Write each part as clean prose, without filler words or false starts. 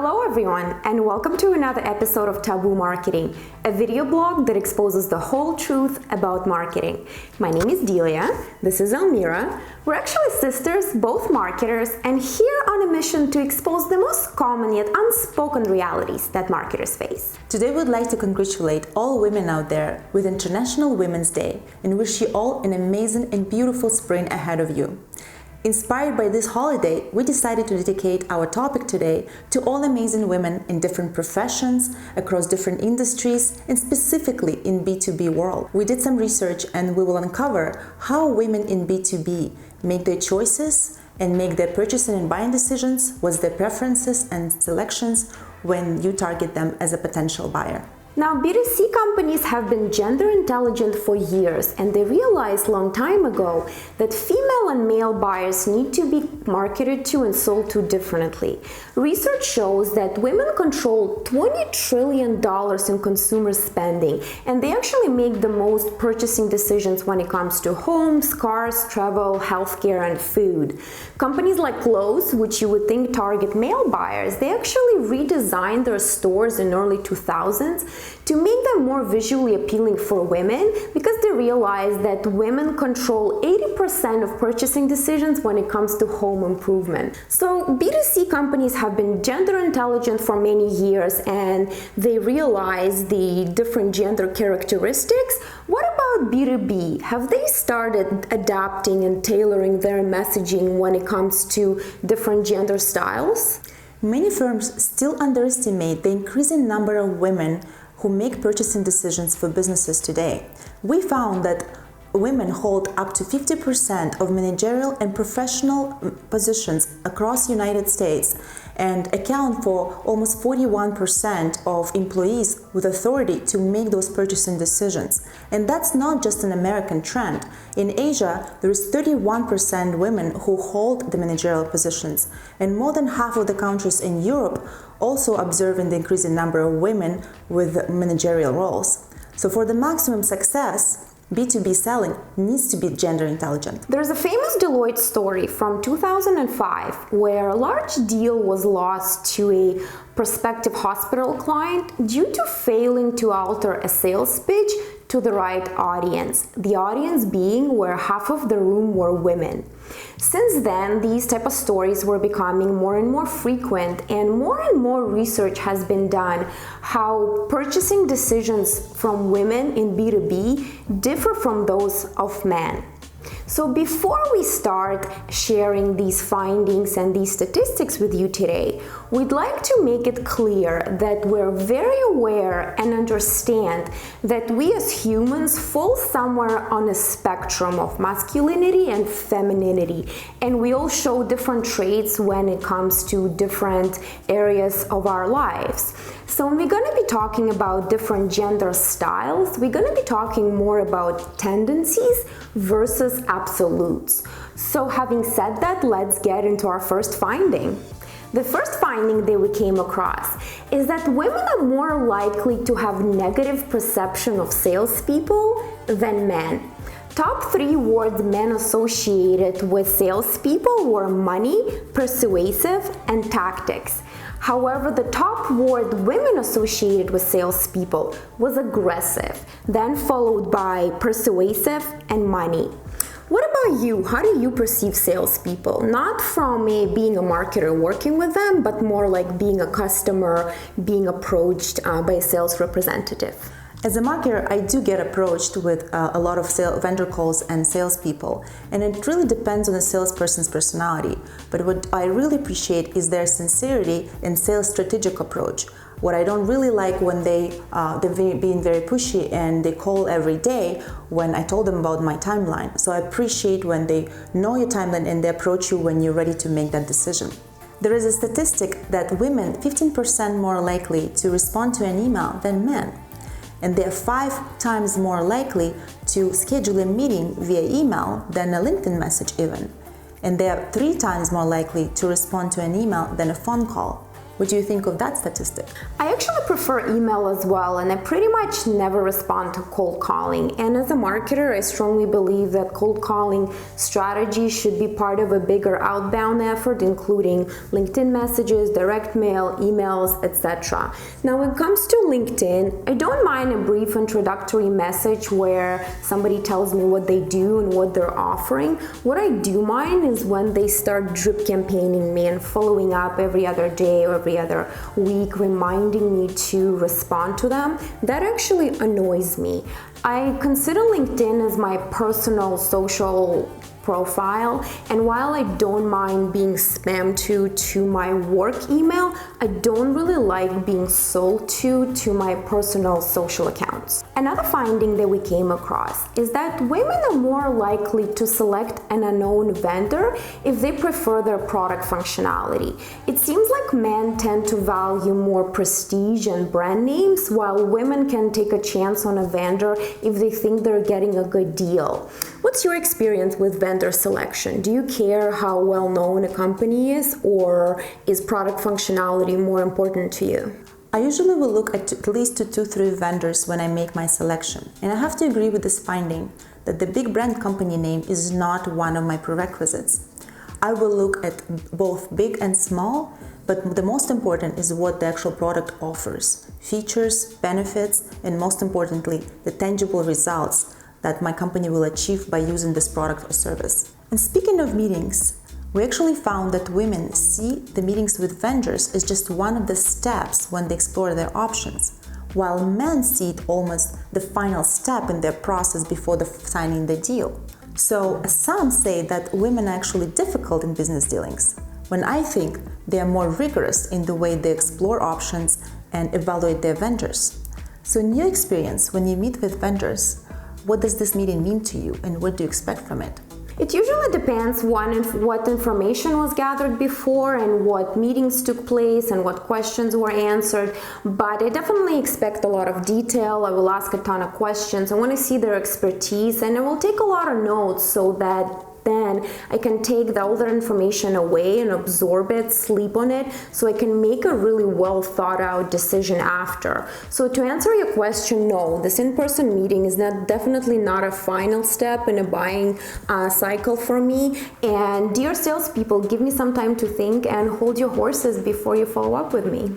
Hello everyone, and welcome to another episode of Tabu Marketing, a video blog that exposes the whole truth about marketing. My name is Delia, this is Elmira. We're actually sisters, both marketers, and here on a mission to expose the most common yet unspoken realities that marketers face. Today we'd like to congratulate all women out there with International Women's Day and wish you all an amazing and beautiful spring ahead of you. Inspired by this holiday, we decided to dedicate our topic today to all amazing women in different professions, across different industries, and specifically in B2B world. We did some research and we will uncover how women in B2B make their choices and make their purchasing and buying decisions, what's their preferences and selections when you target them as a potential buyer. Now, B2C companies have been gender intelligent for years, and they realized long time ago that female and male buyers need to be marketed to and sold to differently. Research shows that women control $20 trillion in consumer spending, and they actually make the most purchasing decisions when it comes to homes, cars, travel, healthcare, and food. Companies like Lowe's, which you would think target male buyers, they actually redesigned their stores in early 2000s to make them more visually appealing for women because they realized that women control 80% of purchasing decisions when it comes to home improvement. So B2C companies have been gender intelligent for many years and they realize the different gender characteristics. What about B2B? Have they started adapting and tailoring their messaging when it comes to different gender styles? Many firms still underestimate the increasing number of women who make purchasing decisions for businesses today. We found that women hold up to 50% of managerial and professional positions across the United States and account for almost 41% of employees with authority to make those purchasing decisions. And that's not just an American trend. In Asia, there is 31% women who hold the managerial positions, and more than half of the countries in Europe also observing the increasing number of women with managerial roles. So for the maximum success, B2B selling needs to be gender intelligent. There's a famous Deloitte story from 2005 where a large deal was lost to a prospective hospital client due to failing to alter a sales pitch to the right audience, the audience being where half of the room were women. Since then, these type of stories were becoming more and more frequent, and more research has been done how purchasing decisions from women in B2B differ from those of men. So before we start sharing these findings and these statistics with you today, we'd like to make it clear that we're very aware and understand that we as humans fall somewhere on a spectrum of masculinity and femininity, and we all show different traits when it comes to different areas of our lives. So when we're going to be talking about different gender styles, we're going to be talking more about tendencies versus absolutes. So having said that, let's get into our first finding. The first finding that we came across is that women are more likely to have negative perception of salespeople than men. Top 3 words men associated with salespeople were money, persuasive, and tactics. However, the top word women associated with salespeople was aggressive, then followed by persuasive and money. What about you? How do you perceive salespeople? Not from being a marketer working with them, but more like being a customer, being approached by a sales representative. As a marketer, I do get approached with a lot of vendor calls and salespeople, and it really depends on the salesperson's personality. But what I really appreciate is their sincerity and sales strategic approach. What I don't really like when they're being very pushy and they call every day when I told them about my timeline. So I appreciate when they know your timeline and they approach you when you're ready to make that decision. There is a statistic that women 15% more likely to respond to an email than men. And they are 5 times more likely to schedule a meeting via email than a LinkedIn message even. And they are 3 times more likely to respond to an email than a phone call. What do you think of that statistic? I actually prefer email as well, and I pretty much never respond to cold calling. And as a marketer, I strongly believe that cold calling strategy should be part of a bigger outbound effort, including LinkedIn messages, direct mail, emails, etc. Now, when it comes to LinkedIn, I don't mind a brief introductory message where somebody tells me what they do and what they're offering. What I do mind is when they start drip campaigning me and following up every other day or every other week, reminding me to respond to them. That actually annoys me. I consider LinkedIn as my personal social profile, and while I don't mind being spammed to my work email, I don't really like being sold to my personal social accounts. Another finding that we came across is that women are more likely to select an unknown vendor if they prefer their product functionality. It seems like men tend to value more prestige and brand names, while women can take a chance on a vendor if they think they're getting a good deal. What's your experience with vendor selection? Do you care how well known a company is, or is product functionality more important to you? I usually will look at least 2-3 vendors when I make my selection, and I have to agree with this finding that the big brand company name is not one of my prerequisites. I will look at both big and small, but the most important is what the actual product offers: features, benefits, and most importantly, the tangible results that my company will achieve by using this product or service. And speaking of meetings, we actually found that women see the meetings with vendors as just one of the steps when they explore their options, while men see it almost the final step in their process before signing the deal. So some say that women are actually difficult in business dealings, when I think they are more rigorous in the way they explore options and evaluate their vendors. So in your experience, when you meet with vendors, what does this meeting mean to you, and what do you expect from it? It usually depends what information was gathered before and what meetings took place and what questions were answered, but I definitely expect a lot of detail. I will ask a ton of questions. I want to see their expertise, and I will take a lot of notes so that then I can take all that information away and absorb it, sleep on it, so I can make a really well thought out decision after. So to answer your question, no, this in-person meeting is definitely not a final step in a buying cycle for me. And dear salespeople, give me some time to think and hold your horses before you follow up with me.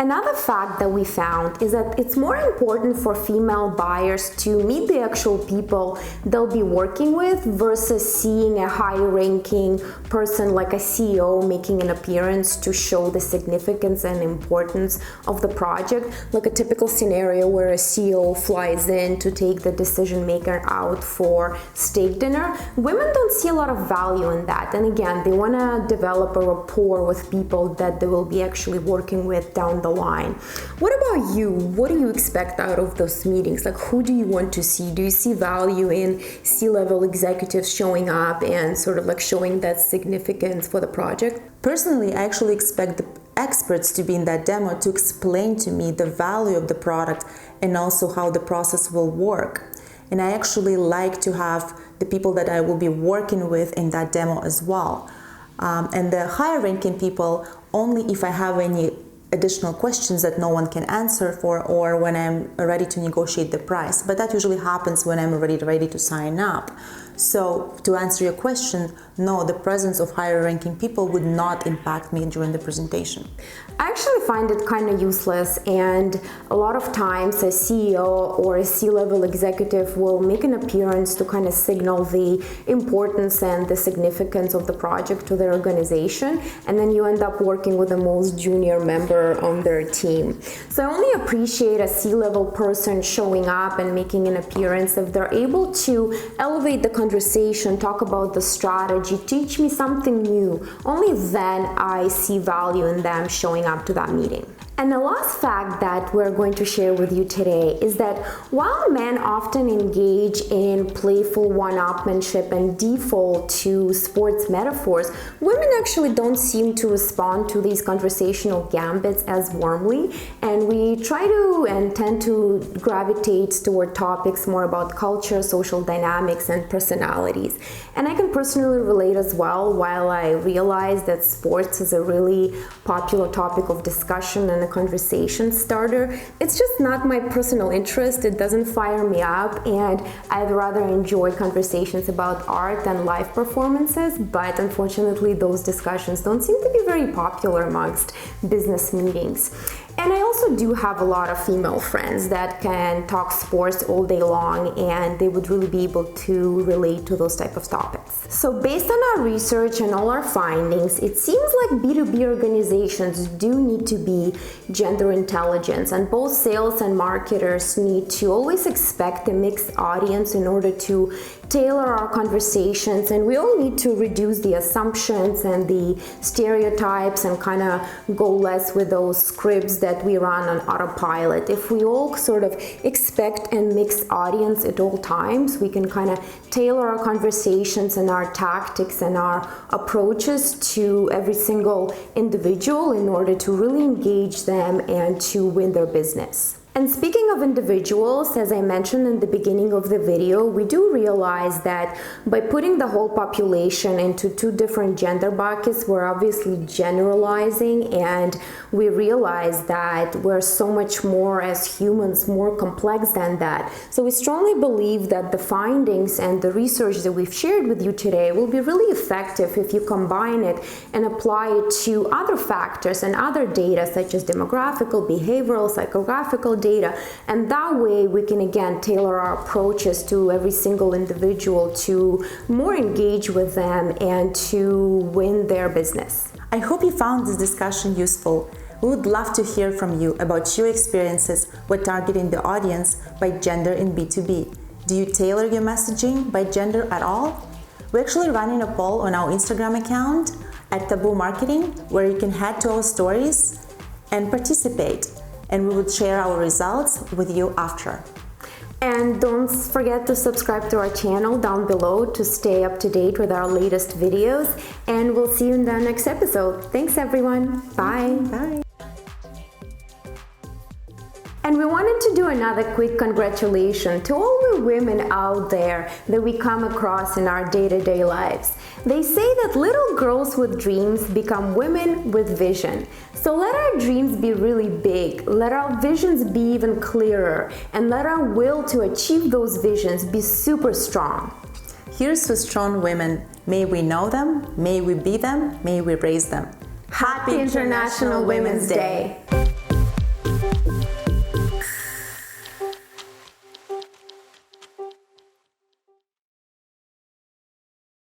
Another fact that we found is that it's more important for female buyers to meet the actual people they'll be working with versus seeing a high-ranking person like a CEO making an appearance to show the significance and importance of the project, like a typical scenario where a CEO flies in to take the decision maker out for steak dinner. Women don't see a lot of value in that, and again, they want to develop a rapport with people that they will be actually working with down the line. What about you? What do you expect out of those meetings? Like, who do you want to see? Do you see value in C-level executives showing up and sort of like showing that significance for the project? Personally, I actually expect the experts to be in that demo to explain to me the value of the product and also how the process will work. And I actually like to have the people that I will be working with in that demo as well. And the higher ranking people, only if I have any additional questions that no one can answer for, or when I'm ready to negotiate the price. But that usually happens when I'm already ready to sign up. So to answer your question, no, the presence of higher ranking people would not impact me during the presentation. I actually find it kind of useless, and a lot of times a CEO or a C-level executive will make an appearance to kind of signal the importance and the significance of the project to their organization, and then you end up working with the most junior member on their team. So I only appreciate a C-level person showing up and making an appearance if they're able to elevate the conversation, talk about the strategy, teach me something new. Only then I see value in them showing up to that meeting. And the last fact that we're going to share with you today is that while men often engage in playful one-upmanship and default to sports metaphors, women actually don't seem to respond to these conversational gambits as warmly, and we try to and tend to gravitate toward topics more about culture, social dynamics, and personalities. And I can personally relate as well. While I realize that sports is a really popular topic of discussion and a conversation starter, it's just not my personal interest. It doesn't fire me up, and I'd rather enjoy conversations about art and live performances, but unfortunately those discussions don't seem to be very popular amongst business meetings. And I also do have a lot of female friends that can talk sports all day long, and they would really be able to relate to those type of topics. So based on our research and all our findings, it seems like B2B organizations do need to be gender intelligent, and both sales and marketers need to always expect a mixed audience in order to tailor our conversations, and we all need to reduce the assumptions and the stereotypes and kind of go less with those scripts that we run on autopilot. If we all sort of expect a mixed audience at all times, we can kind of tailor our conversations and our tactics and our approaches to every single individual in order to really engage them and to win their business. And speaking of individuals, as I mentioned in the beginning of the video, we do realize that by putting the whole population into two different gender buckets, we're obviously generalizing, and we realize that we're so much more as humans, more complex than that. So we strongly believe that the findings and the research that we've shared with you today will be really effective if you combine it and apply it to other factors and other data such as demographical, behavioral, psychographical data, and that way we can again tailor our approaches to every single individual to more engage with them and to win their business. I hope you found this discussion useful. We would love to hear from you about your experiences with targeting the audience by gender in B2B. Do you tailor your messaging by gender at all? We're actually running a poll on our Instagram account at Tabu Marketing, where you can head to our stories and participate, and we would share our results with you after. And don't forget to subscribe to our channel down below to stay up to date with our latest videos, and we'll see you in the next episode. Thanks everyone. Bye. Bye. And we wanted to do another quick congratulations to all the women out there that we come across in our day-to-day lives. They say that little girls with dreams become women with vision. So let our dreams be really big, let our visions be even clearer, and let our will to achieve those visions be super strong. Here's to strong women. May we know them, may we be them, may we raise them. Happy International Women's Day!